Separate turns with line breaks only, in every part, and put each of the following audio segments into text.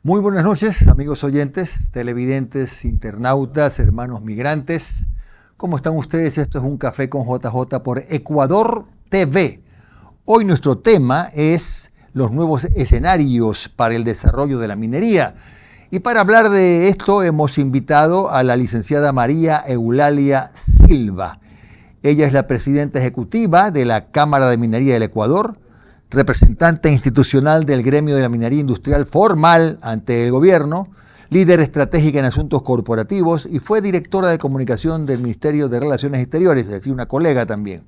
Muy buenas noches, amigos oyentes, televidentes, internautas, hermanos migrantes. ¿Cómo están ustedes? Esto es Un Café con JJ por Ecuador TV. Hoy nuestro tema es los nuevos escenarios para el desarrollo de la minería. Y para hablar de esto hemos invitado a la licenciada María Eulalia Silva. Ella es la presidenta ejecutiva de la Cámara de Minería del Ecuador, representante institucional del gremio de la minería industrial formal ante el gobierno, líder estratégica en asuntos corporativos y fue directora de comunicación del Ministerio de Relaciones Exteriores, es decir, una colega también.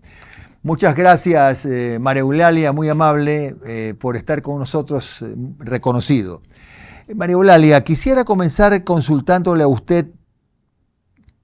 Muchas gracias, María Eulalia, muy amable por estar con nosotros, reconocido. María Eulalia, quisiera comenzar consultándole a usted,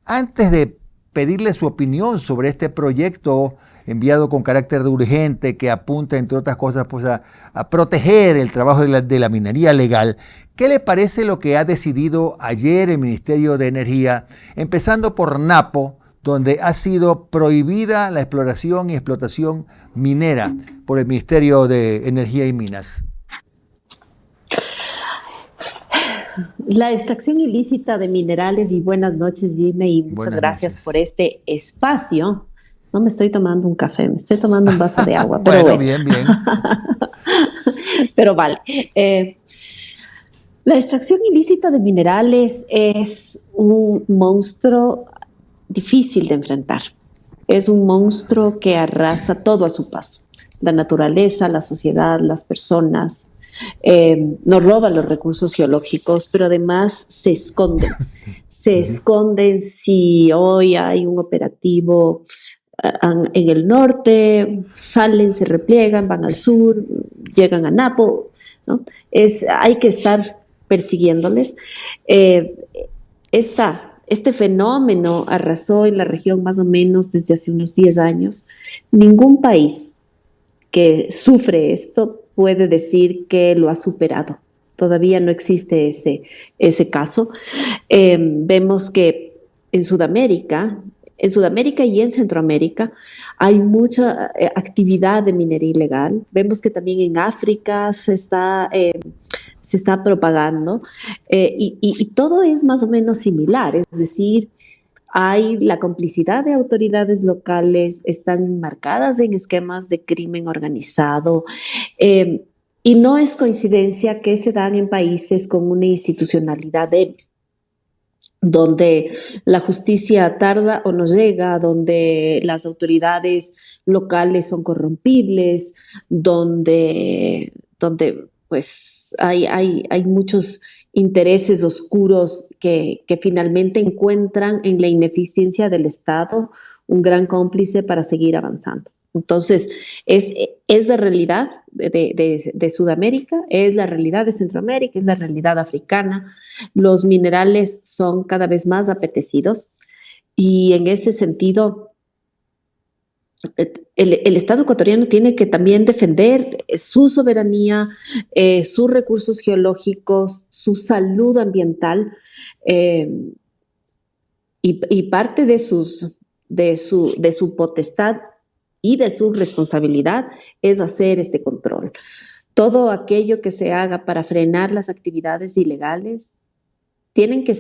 antes de pedirle su opinión sobre este proyecto enviado con carácter de urgente que apunta, entre otras cosas, pues a proteger el trabajo de la minería legal. ¿Qué le parece lo que ha decidido ayer el Ministerio de Energía, empezando por Napo, donde ha sido prohibida la exploración y explotación minera por el Ministerio de Energía y Minas?
La extracción ilícita de minerales, y buenas noches, Jimmy, y muchas gracias por este espacio. No me estoy tomando un café, me estoy tomando un vaso de agua. Pero
bueno, bien.
Pero vale. La extracción ilícita de minerales es un monstruo difícil de enfrentar. Es un monstruo que arrasa todo a su paso. La naturaleza, la sociedad, las personas. Nos roban los recursos geológicos, pero además se esconden. Se esconden si hoy hay un operativo en el norte, salen, se repliegan, van al sur, llegan a Napo, ¿no? Hay que estar persiguiéndoles. Este fenómeno arrasó en la región más o menos desde hace unos 10 años. Ningún país que sufre esto puede decir que lo ha superado. Todavía no existe ese caso. Vemos que en Sudamérica y en Centroamérica hay mucha actividad de minería ilegal. Vemos que también en África se está propagando y todo es más o menos similar, es decir, hay la complicidad de autoridades locales, están marcadas en esquemas de crimen organizado y no es coincidencia que se dan en países con una institucionalidad débil, donde la justicia tarda o no llega, donde las autoridades locales son corrompibles, donde pues hay muchos intereses oscuros que finalmente encuentran en la ineficiencia del Estado un gran cómplice para seguir avanzando. Entonces, es la realidad de Sudamérica, es la realidad de Centroamérica, es la realidad africana. Los minerales son cada vez más apetecidos y en ese sentido el Estado ecuatoriano tiene que también defender su soberanía, sus recursos geológicos, su salud ambiental y parte de su potestad y de su responsabilidad es hacer este control. Todo aquello que se haga para frenar las actividades ilegales tiene que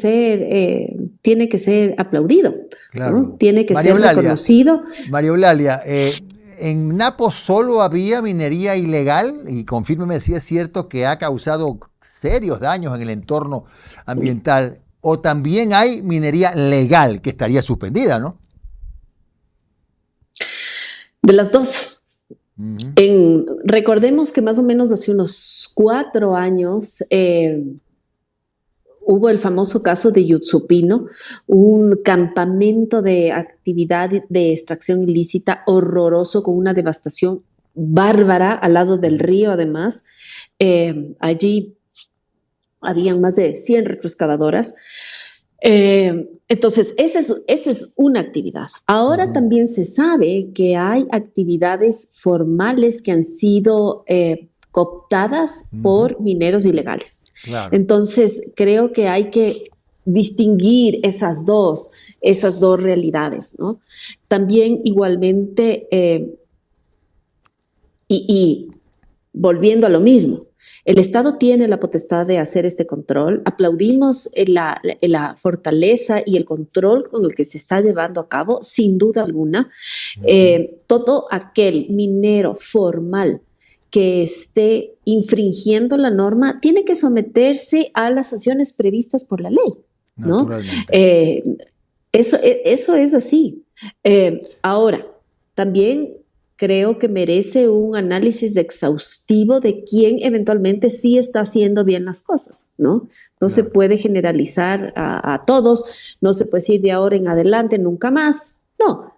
ser aplaudido,
Claro.
¿no? Tiene que
María
ser
Eulalia,
reconocido.
María Eulalia, en Napo solo había minería ilegal y confírmeme si es cierto que ha causado serios daños en el entorno ambiental, o también hay minería legal que estaría suspendida, ¿no?
De las dos. Recordemos que más o menos hace unos 4 años hubo el famoso caso de Yutsupino, un campamento de actividad de extracción ilícita horroroso con una devastación bárbara al lado del río además. Allí habían más de 100 retroexcavadoras. Entonces, esa es una actividad. Ahora también se sabe que hay actividades formales que han sido cooptadas por mineros ilegales.
Claro.
Entonces, creo que hay que distinguir esas dos realidades, ¿no? También igualmente, y volviendo a lo mismo, el Estado tiene la potestad de hacer este control. Aplaudimos la fortaleza y el control con el que se está llevando a cabo, sin duda alguna. Todo aquel minero formal que esté infringiendo la norma tiene que someterse a las sanciones previstas por la ley, ¿no? Eso es así. Ahora, también creo que merece un análisis exhaustivo de quién eventualmente sí está haciendo bien las cosas, ¿no? No se puede generalizar a todos, no se puede decir de ahora en adelante, nunca más. No,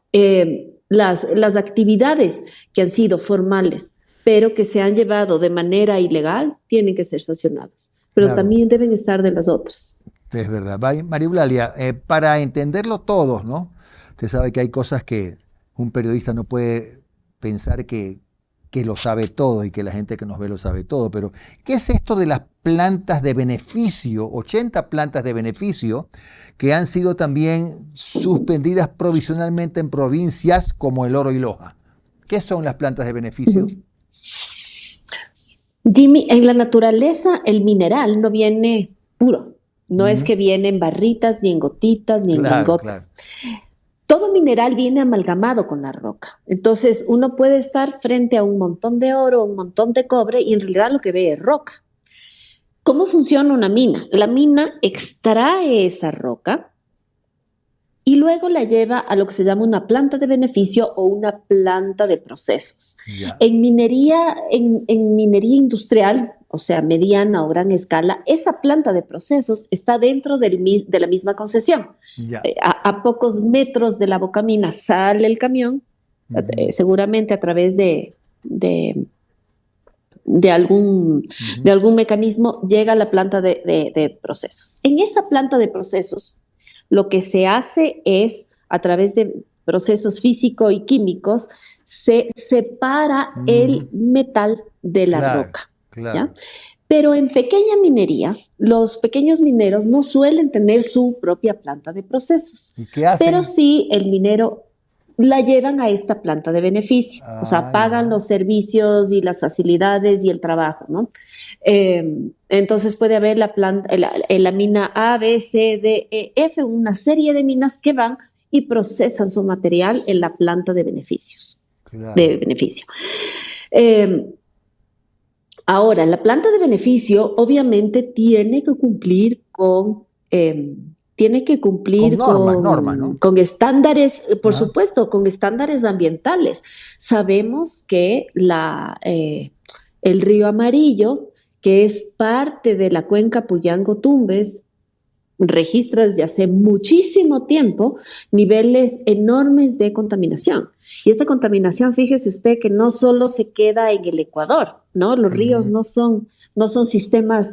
las actividades que han sido formales, pero que se han llevado de manera ilegal, tienen que ser sancionadas, pero también deben estar de las otras.
Es verdad. María Eulalia, para entenderlo todos, ¿no? Usted sabe que hay cosas que un periodista no puede pensar que lo sabe todo y que la gente que nos ve lo sabe todo, pero ¿qué es esto de las plantas de beneficio? 80 plantas de beneficio que han sido también suspendidas provisionalmente en provincias como El Oro y Loja. ¿Qué son las plantas de beneficio?
Jimmy, en la naturaleza el mineral no viene puro, no es que viene en barritas, ni en gotitas, ni en lingotes. Todo mineral viene amalgamado con la roca. Entonces, uno puede estar frente a un montón de oro, un montón de cobre, y en realidad lo que ve es roca. ¿Cómo funciona una mina? La mina extrae esa roca y luego la lleva a lo que se llama una planta de beneficio o una planta de procesos. En minería industrial, o sea, mediana o gran escala, esa planta de procesos está dentro de la misma concesión. A pocos metros de la bocamina sale el camión, seguramente a través de algún mecanismo, llega a la planta de procesos. En esa planta de procesos, lo que se hace es, a través de procesos físico y químicos, se separa el metal de la roca. ¿Ya? Pero en pequeña minería, los pequeños mineros no suelen tener su propia planta de procesos.
¿Y qué hacen?
Pero sí, el minero la llevan a esta planta de beneficio. O sea, pagan los servicios y las facilidades y el trabajo, ¿no? Entonces puede haber la mina A, B, C, D, E, F, una serie de minas que van y procesan su material en la planta de beneficios. De beneficio. Ahora, la planta de beneficio obviamente tiene que cumplir con
normas, ¿no?
Con estándares, por supuesto, con estándares ambientales. Sabemos que el río Amarillo, que es parte de la cuenca Puyango-Tumbes, registra desde hace muchísimo tiempo niveles enormes de contaminación. Y esta contaminación, fíjese usted que no solo se queda en el Ecuador, ¿no? Los ríos no son sistemas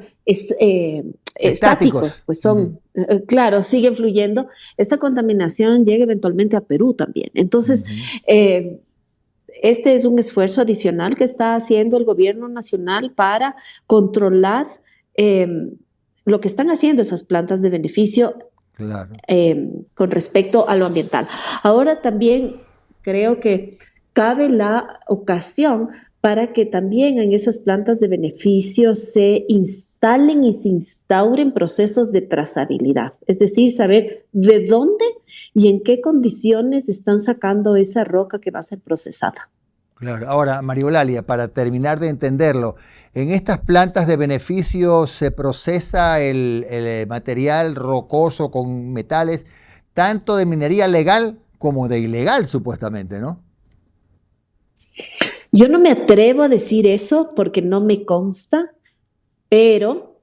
estáticos, pues son, claro, siguen fluyendo. Esta contaminación llega eventualmente a Perú también. Entonces, este es un esfuerzo adicional que está haciendo el gobierno nacional para controlar lo que están haciendo esas plantas de beneficio con respecto a lo ambiental. Ahora también creo que cabe la ocasión para que también en esas plantas de beneficio se instalen y se instauren procesos de trazabilidad, es decir, saber de dónde y en qué condiciones están sacando esa roca que va a ser procesada.
Claro. Ahora, María Eulalia, para terminar de entenderlo, en estas plantas de beneficio se procesa el material rocoso con metales, tanto de minería legal como de ilegal, supuestamente, ¿no?
Yo no me atrevo a decir eso porque no me consta, pero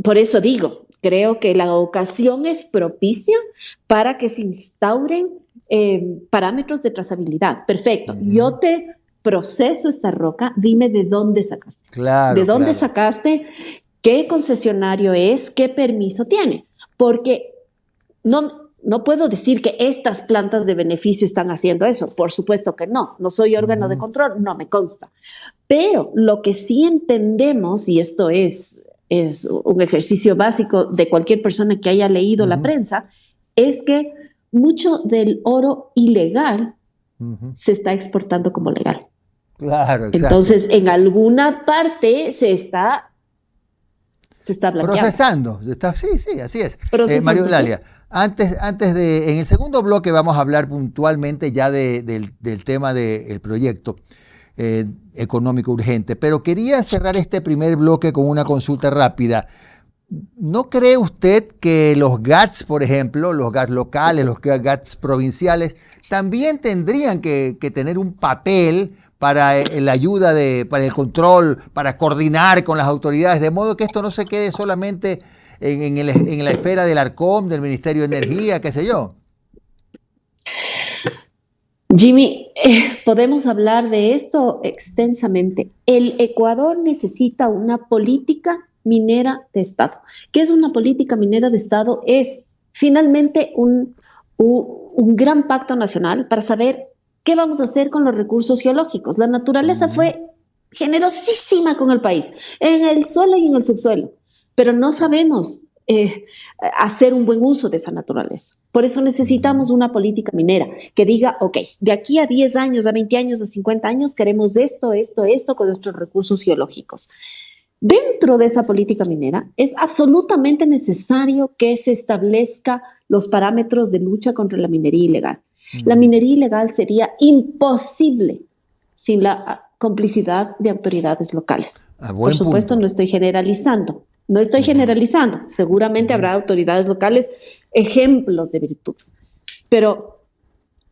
por eso digo, creo que la ocasión es propicia para que se instauren parámetros de trazabilidad. Perfecto, yo te proceso esta roca, dime de dónde sacaste.
Claro,
¿De dónde sacaste? ¿Qué concesionario es? ¿Qué permiso tiene? Porque no puedo decir que estas plantas de beneficio están haciendo eso. Por supuesto que no. No soy órgano de control, no me consta. Pero lo que sí entendemos, y esto es un ejercicio básico de cualquier persona que haya leído la prensa, es que mucho del oro ilegal se está exportando como legal.
Claro, exacto.
Entonces, en alguna parte se está blanqueando.
Procesando. Sí, así es. María
Procesando.
Eulalia, en el segundo bloque vamos a hablar puntualmente ya del tema del proyecto económico urgente, pero quería cerrar este primer bloque con una consulta rápida. ¿No cree usted que los GATS, por ejemplo, los GATS locales, los GATS provinciales, también tendrían que tener un papel para la ayuda, para el control, para coordinar con las autoridades, de modo que esto no se quede solamente en la esfera del ARCOM, del Ministerio de Energía, qué sé yo?
Jimmy, podemos hablar de esto extensamente. El Ecuador necesita una política minera de Estado. ¿Qué es una política minera de Estado? Es finalmente un gran pacto nacional para saber qué vamos a hacer con los recursos geológicos. La naturaleza fue generosísima con el país, en el suelo y en el subsuelo, pero no sabemos hacer un buen uso de esa naturaleza. Por eso necesitamos una política minera que diga, ok, de aquí a 10 años, a 20 años, a 50 años, queremos esto con nuestros recursos geológicos. Dentro de esa política minera es absolutamente necesario que se establezca los parámetros de lucha contra la minería ilegal. La minería ilegal sería imposible sin la complicidad de autoridades locales. Por supuesto, no estoy generalizando. Seguramente habrá autoridades locales ejemplos de virtud, pero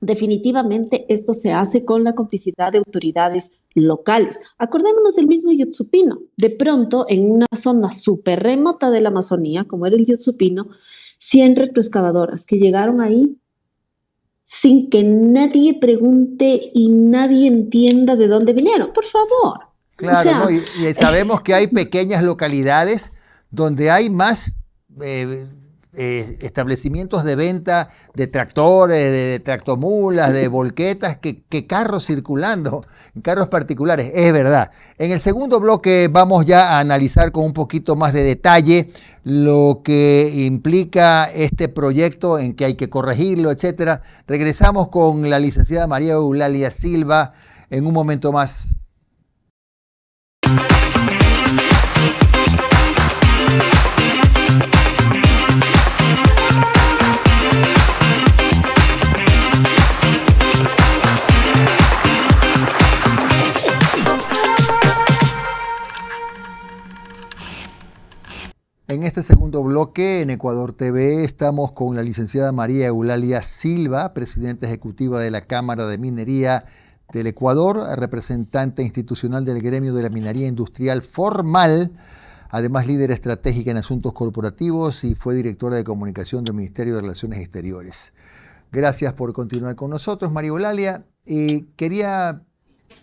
definitivamente esto se hace con la complicidad de autoridades locales. Acordémonos del mismo Yotzupino. De pronto, en una zona súper remota de la Amazonía, como era el Yotzupino, 100 retroexcavadoras que llegaron ahí sin que nadie pregunte y nadie entienda de dónde vinieron. Por favor.
Claro, o sea, ¿no? Y sabemos que hay pequeñas localidades donde hay más establecimientos de venta de tractores, de tractomulas, de volquetas, que carros circulando, carros particulares, es verdad. En el segundo bloque vamos ya a analizar con un poquito más de detalle lo que implica este proyecto, en que hay que corregirlo, etcétera. Regresamos con la licenciada María Eulalia Silva en un momento más. En este segundo bloque, en Ecuador TV, estamos con la licenciada María Eulalia Silva, presidenta ejecutiva de la Cámara de Minería del Ecuador, representante institucional del gremio de la minería industrial formal, además líder estratégica en asuntos corporativos y fue directora de comunicación del Ministerio de Relaciones Exteriores. Gracias por continuar con nosotros, María Eulalia. Quería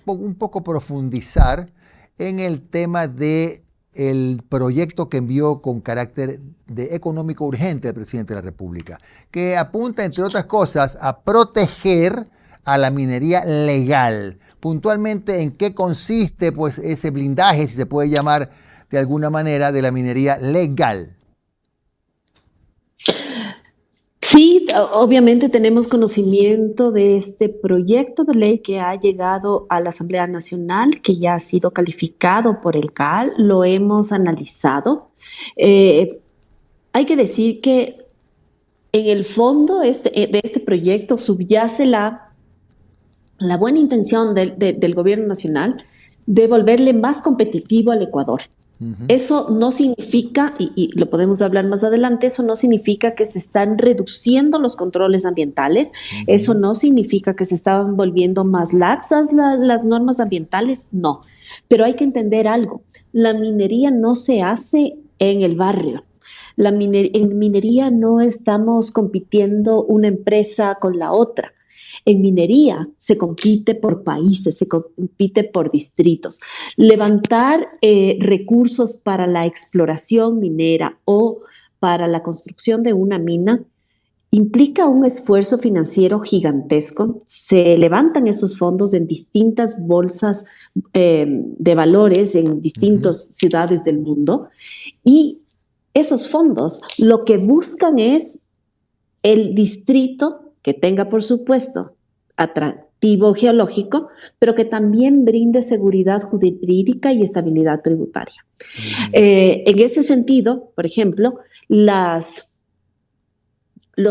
un poco profundizar en el tema de el proyecto que envió con carácter de económico urgente el presidente de la República, que apunta, entre otras cosas, a proteger a la minería legal. Puntualmente, ¿en qué consiste pues ese blindaje, si se puede llamar de alguna manera, de la minería legal?
Sí, obviamente tenemos conocimiento de este proyecto de ley que ha llegado a la Asamblea Nacional, que ya ha sido calificado por el CAL, lo hemos analizado. Hay que decir que en el fondo de este proyecto subyace la buena intención del gobierno nacional de volverle más competitivo al Ecuador. Eso no significa, y lo podemos hablar más adelante, eso no significa que se están reduciendo los controles ambientales, eso no significa que se estaban volviendo más laxas las normas ambientales, no. Pero hay que entender algo, la minería no se hace en el barrio. En minería no estamos compitiendo una empresa con la otra. En minería se compite por países, se compite por distritos. Levantar recursos para la exploración minera o para la construcción de una mina implica un esfuerzo financiero gigantesco. Se levantan esos fondos en distintas bolsas de valores en distintas ciudades del mundo y esos fondos lo que buscan es el distrito que tenga, por supuesto, atractivo geológico, pero que también brinde seguridad jurídica y estabilidad tributaria. En ese sentido, por ejemplo, los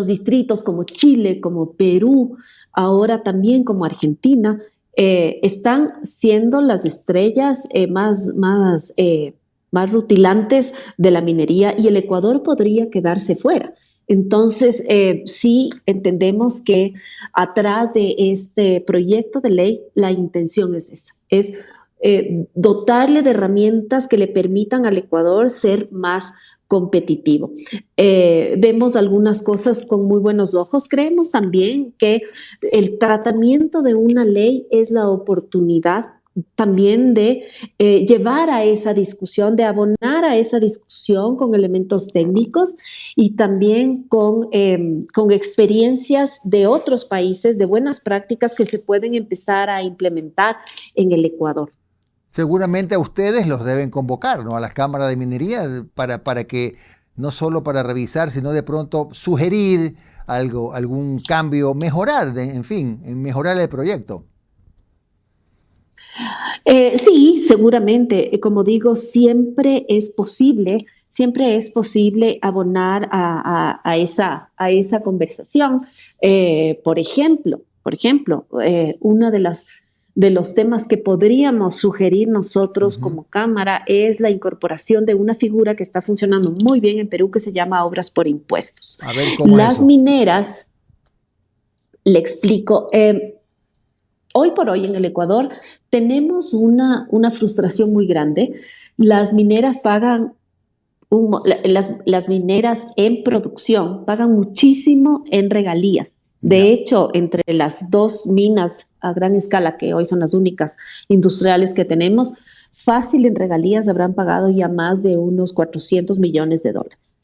distritos como Chile, como Perú, ahora también como Argentina, están siendo las estrellas más rutilantes de la minería y el Ecuador podría quedarse fuera. Entonces, sí entendemos que atrás de este proyecto de ley la intención es esa, es dotarle de herramientas que le permitan al Ecuador ser más competitivo. Vemos algunas cosas con muy buenos ojos. Creemos también que el tratamiento de una ley es la oportunidad también de llevar a esa discusión, de abonar a esa discusión con elementos técnicos y también con experiencias de otros países, de buenas prácticas que se pueden empezar a implementar en el Ecuador.
Seguramente a ustedes los deben convocar, ¿no? A las cámaras de minería para que no solo para revisar, sino de pronto sugerir algo, algún cambio, mejorar, en fin, en mejorar el proyecto.
Sí, seguramente. Como digo, siempre es posible abonar a esa conversación. Uno de los temas que podríamos sugerir nosotros como Cámara es la incorporación de una figura que está funcionando muy bien en Perú que se llama obras por impuestos.
A ver, ¿cómo es
Las
eso?
mineras, le explico, hoy por hoy en el Ecuador tenemos una frustración muy grande. Las mineras pagan, las mineras en producción pagan muchísimo en regalías. De hecho, entre las dos minas a gran escala, que hoy son las únicas industriales que tenemos, fácil en regalías habrán pagado ya más de unos 400 millones de dólares.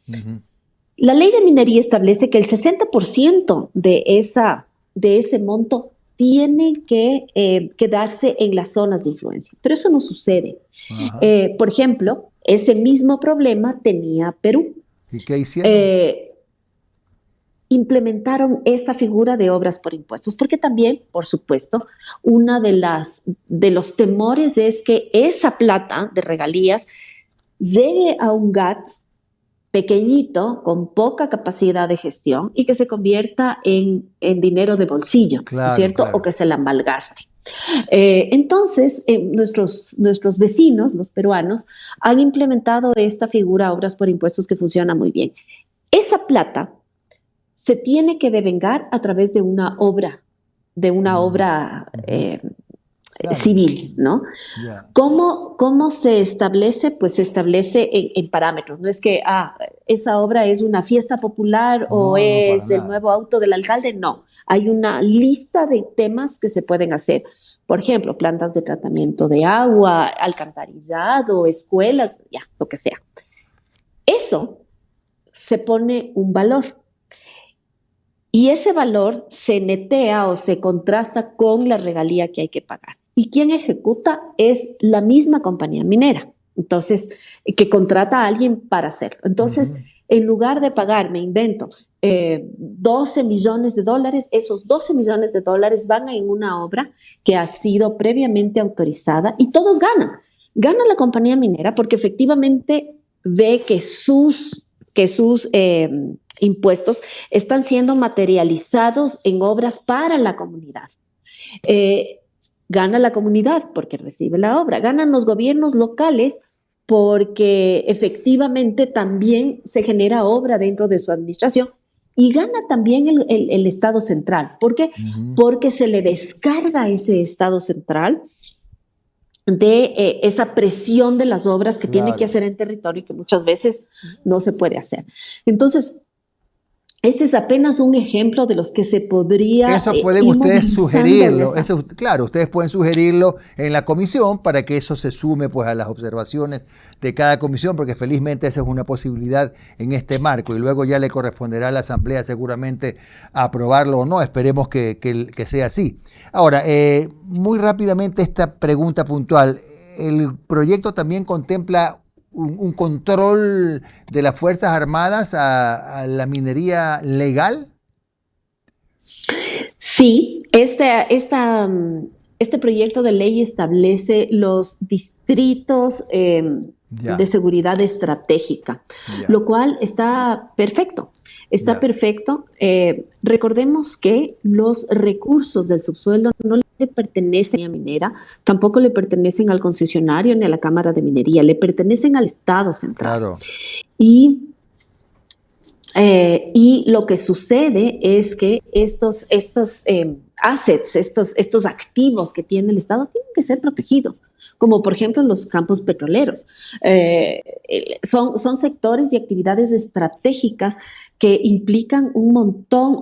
La ley de minería establece que el 60% de ese monto tiene que quedarse en las zonas de influencia, pero eso no sucede. Por ejemplo, ese mismo problema tenía Perú.
¿Y qué hicieron?
Implementaron esta figura de obras por impuestos, porque también, por supuesto, uno de los temores es que esa plata de regalías llegue a un GAT pequeñito, con poca capacidad de gestión y que se convierta en dinero de bolsillo,
Claro,
¿no es cierto?
claro.
O que se la malgaste. Entonces, nuestros vecinos, los peruanos, han implementado esta figura, obras por impuestos, que funciona muy bien. Esa plata se tiene que devengar a través de una obra,
Claro.
civil, ¿no?
Ya.
¿Cómo se establece? Pues se establece en parámetros. No es que esa obra es una fiesta popular o
No, no, para
es el
nada.
nuevo auto del alcalde. No, hay una lista de temas que se pueden hacer. Por ejemplo, plantas de tratamiento de agua, alcantarillado, escuelas, ya, lo que sea. Eso se pone un valor. Y ese valor se netea o se contrasta con la regalía que hay que pagar. Y quien ejecuta es la misma compañía minera, entonces, que contrata a alguien para hacerlo. Entonces, en lugar de pagar, me invento, 12 millones de dólares, esos 12 millones de dólares van en una obra que ha sido previamente autorizada y todos ganan. Gana la compañía minera porque efectivamente ve que sus impuestos están siendo materializados en obras para la comunidad. Gana la comunidad porque recibe la obra, ganan los gobiernos locales porque efectivamente también se genera obra dentro de su administración y gana también el Estado central. ¿Por qué? Porque se le descarga a ese Estado central de esa presión de las obras que tiene que hacer en territorio y que muchas veces no se puede hacer. Entonces, Ese es apenas un ejemplo de los que se podría
Eso pueden
ir
ustedes
movilizando
sugerirlo. Eso, claro, ustedes pueden sugerirlo en la comisión para que eso se sume pues a las observaciones de cada comisión, porque felizmente esa es una posibilidad en este marco y luego ya le corresponderá a la Asamblea seguramente aprobarlo o no. Esperemos que sea así. Ahora, muy rápidamente esta pregunta puntual. ¿El proyecto también contempla un control de las Fuerzas Armadas a la minería legal?
Sí, este proyecto de ley establece los distritos de
Ya,
seguridad estratégica,
ya,
lo cual está perfecto. Está
ya.
perfecto. Recordemos que los recursos del subsuelo no le pertenecen a la minera, tampoco le pertenecen al concesionario ni a la Cámara de Minería, le pertenecen al Estado central.
Claro.
Y y lo que sucede es que estos assets, estos activos que tiene el Estado tienen que ser protegidos, como por ejemplo los campos petroleros. Son sectores y actividades estratégicas que implican un montón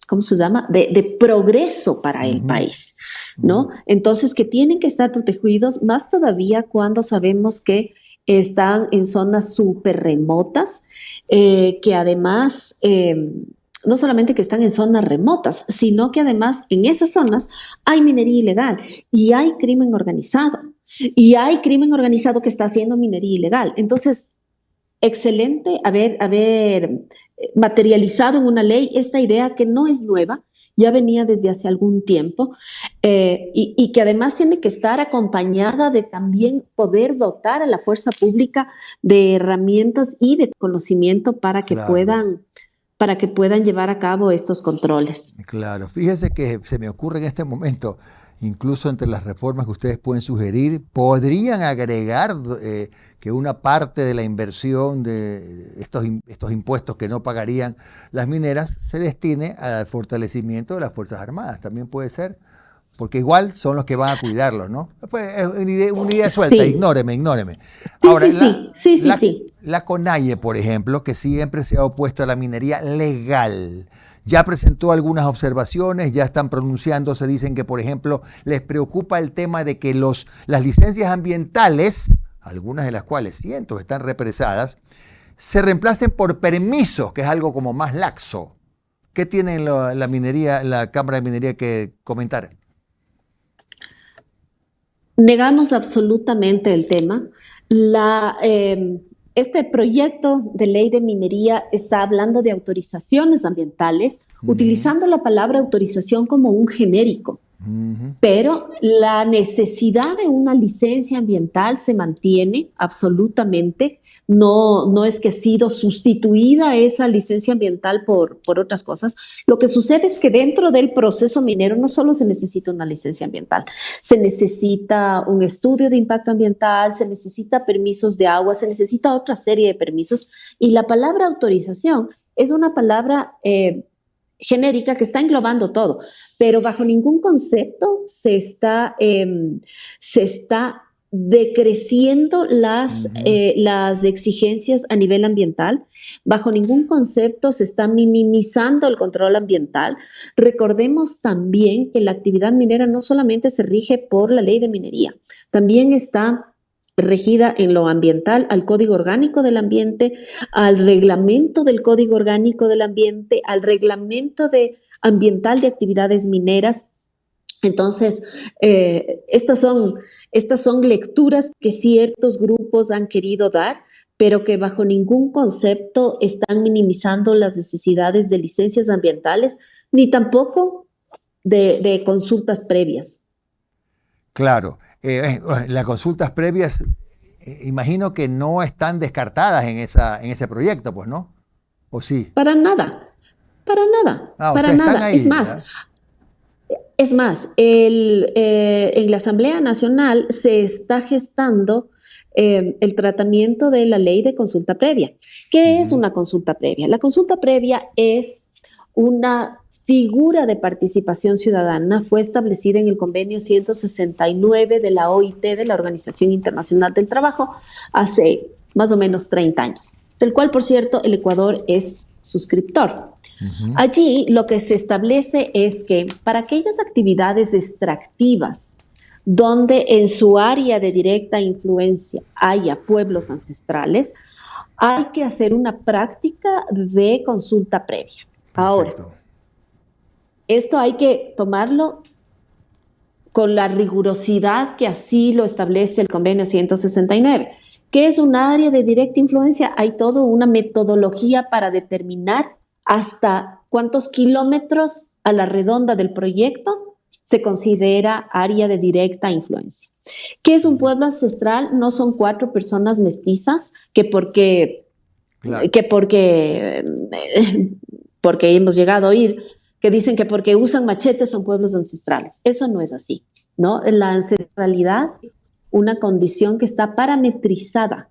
¿cómo se llama? De progreso para el
Ujú,
país,
ujú.
¿no? Entonces, que tienen que estar protegidos, más todavía cuando sabemos que están en zonas súper remotas, que además, no solamente que están en zonas remotas, sino que además en esas zonas hay minería ilegal y hay crimen organizado. Y hay crimen organizado que está haciendo minería ilegal. Entonces, excelente haber materializado en una ley esta idea que no es nueva, ya venía desde hace algún tiempo, y que además tiene que estar acompañada de también poder dotar a la fuerza pública de herramientas y de conocimiento
Claro,
para que puedan llevar a cabo estos controles.
claro. Fíjese que se me ocurre en este momento, incluso entre las reformas que ustedes pueden sugerir, podrían agregar que una parte de la inversión de estos impuestos que no pagarían las mineras se destine al fortalecimiento de las Fuerzas Armadas. También puede ser. Porque igual son los que van a cuidarlos, ¿no? Pues es una idea suelta,
Sí,
ignóreme.
sí,
Ahora,
sí, sí, sí, sí, sí.
la CONAIE, por ejemplo, que siempre se ha opuesto a la minería legal, ya presentó algunas observaciones, ya están pronunciándose, dicen que, por ejemplo, les preocupa el tema de que las licencias ambientales, algunas de las cuales cientos están represadas, se reemplacen por permisos, que es algo como más laxo. ¿Qué tiene la minería, la Cámara de Minería que comentar?
Negamos absolutamente el tema. Este proyecto de ley de minería está hablando de autorizaciones ambientales,
Ujú,
utilizando la palabra autorización como un genérico.
ujú.
Pero la necesidad de una licencia ambiental se mantiene absolutamente. No es que ha sido sustituida esa licencia ambiental por otras cosas. Lo que sucede es que dentro del proceso minero no solo se necesita una licencia ambiental, se necesita un estudio de impacto ambiental, se necesita permisos de agua, se necesita otra serie de permisos. Y la palabra autorización es una palabra genérica que está englobando todo, pero bajo ningún concepto se está decreciendo
Ujú.
las exigencias a nivel ambiental, bajo ningún concepto se está minimizando el control ambiental. Recordemos también que la actividad minera no solamente se rige por la ley de minería, también está regida en lo ambiental al Código Orgánico del Ambiente, al reglamento del Código Orgánico del Ambiente, al reglamento ambiental de actividades mineras. Entonces, estas son lecturas que ciertos grupos han querido dar, pero que bajo ningún concepto están minimizando las necesidades de licencias ambientales, ni tampoco de consultas previas.
Claro. Las consultas previas, imagino que no están descartadas en ese proyecto, pues, ¿no? ¿O sí?
Para nada, para nada,
Ah, o
para
sea, están
nada.
ahí, ¿ya?
En la Asamblea Nacional se está gestando el tratamiento de la ley de consulta previa. ¿Qué es
Ujú,
una consulta previa? La consulta previa es una figura de participación ciudadana, fue establecida en el convenio 169 de la OIT, de la Organización Internacional del Trabajo, hace más o menos 30 años, del cual, por cierto, el Ecuador es suscriptor. Allí lo que se establece es que para aquellas actividades extractivas donde en su área de directa influencia haya pueblos ancestrales, hay que hacer una práctica de consulta previa. Ahora,
Perfecto.
esto hay que tomarlo con la rigurosidad que así lo establece el convenio 169. ¿Qué es un área de directa influencia? Hay toda una metodología para determinar hasta cuántos kilómetros a la redonda del proyecto se considera área de directa influencia. ¿Qué es un pueblo ancestral? No son 4 personas mestizas
Claro.
porque hemos llegado a oír que dicen que porque usan machetes son pueblos ancestrales. Eso no es así, ¿no? La ancestralidad es una condición que está parametrizada,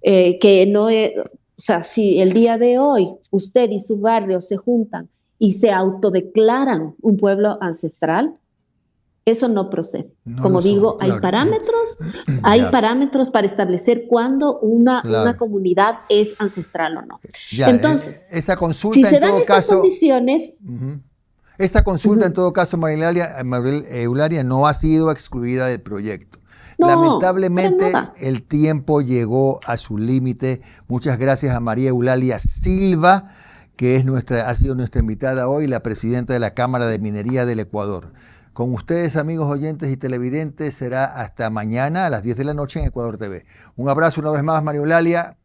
que no es, o sea, si el día de hoy usted y su barrio se juntan y se autodeclaran un pueblo ancestral, eso no procede.
No
Como
lo son,
digo,
claro.
hay
Ya.
parámetros para establecer cuándo una
Claro.
comunidad es ancestral o no.
Ya,
Entonces,
esa
si
consulta
se
en
dan
todo
estas
caso,
condiciones,
esa consulta en todo caso, María Eulalia, no ha sido excluida del proyecto.
no, para
Lamentablemente
nada.
el tiempo llegó a su límite. Muchas gracias a María Eulalia Silva, que ha sido nuestra invitada hoy, la presidenta de la Cámara de Minería del Ecuador. Con ustedes, amigos oyentes y televidentes, será hasta mañana a las 10 de la noche en Ecuador TV. Un abrazo una vez más, María Eulalia.